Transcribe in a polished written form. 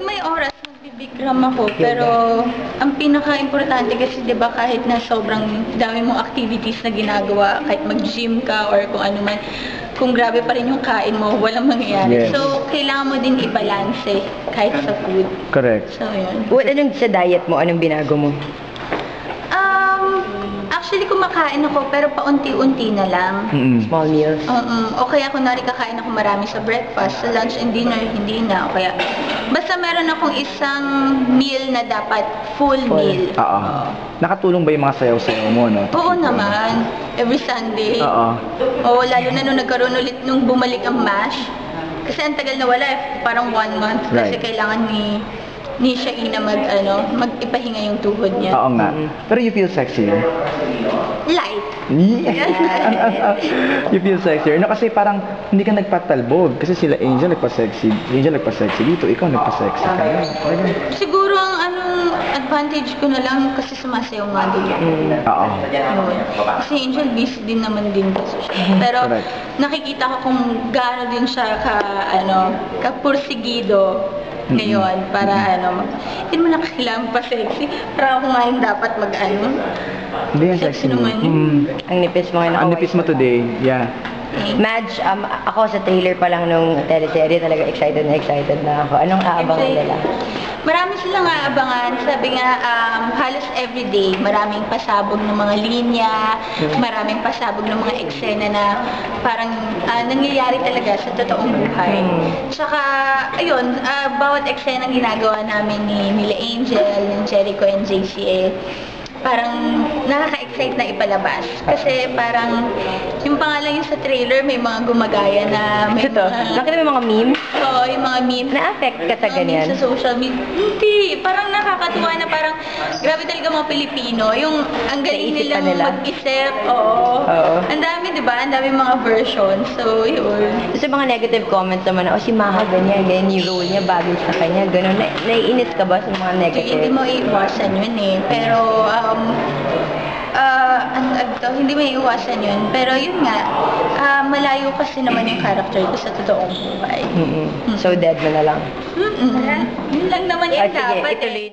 may oras, magbibikram ako. Pero, ang pinaka-importante kasi, di ba, kahit na sobrang dami mong activities na ginagawa, kahit mag-gym ka or kung ano man, kung grabe pa rin yung kain mo, walang mangyayari. Yes. So, kailangan mo din i-balance kahit sa food. Correct. So, yun. Anong sa diet mo? Anong binago mo? Actually, kumakain ako, pero paunti-unti na lang. Small meals? O kaya, kunwari, kakain ako marami sa breakfast, sa lunch and dinner, hindi na. O kaya, basta meron akong isang meal na dapat full meal. Oo. Nakatulong ba yung mga sayaw-sayaw mo, no? Oo naman. Every Sunday. Oo, lalo na nung nagkaroon ulit, nung bumalik ang MASH. Kasi ang tagal na wala, parang 1 month. Kasi Right. kailangan ni Shaina mag-ipahinga yung tuhod niya. Oo nga. Pero you feel sexier? Light. You feel sexier? No, kasi parang hindi ka nagpatalbog. Kasi sila Angel nagpa-sexy. Angel nagpa-sexy dito. Ikaw nagpa-sexy ka. Siguro ang advantage ko na lang kasi sumasayaw nga din ako. Oo. Kasi Angel busy din naman din kasi siya. Pero Correct. nakikita ko kung gaano din siya kapursigido ngayon para hindi mo na kailangan pa sexy. Para ako nga yung dapat Hindi yan sexy sexy mo. naman yun. Ang nipis mo ngayon. Ang nipis mo today. Yeah. Madge, ako sa trailer pa lang nung teleserye, talaga excited na ako. Anong aabangan nila? Marami silang aabangan. Sabi nga, halos everyday, maraming pasabog ng mga linya, maraming pasabog ng mga eksena na parang nangyayari talaga sa totoong buhay. Tsaka, ayun, bawat eksena ginagawa namin nila Angel, ng Jericho and JCA, parang nakaka-excite na ipalabas. Kasi parang, yung pangalan yung sa trailer, may mga gumagaya na may Ito, nakita mo yung mga memes? Oo, yung mga memes. Na-affect ka sa Mga ganyan? memes sa social media. Hindi, parang nakakatuwa na parang grabe talaga mga Pilipino. Yung ang galing Naisip pa nilang nila. mag-isip. Oo. Oo. Ang dami, di ba? Ang dami mga versions. So, yun. Sa mga negative comments naman, si Maha ganyan yung role niya, bagay sa kanya, gano'n. Naiinis ka ba sa mga Hindi negative? mo iiwasan yun eh. Pero, hindi mo iiwasan yun. Pero yun nga, malayo kasi naman yung character ko sa totoong buhay. So, dead mo na lang. Yun lang naman Ah, yung sige, dapat ituloy.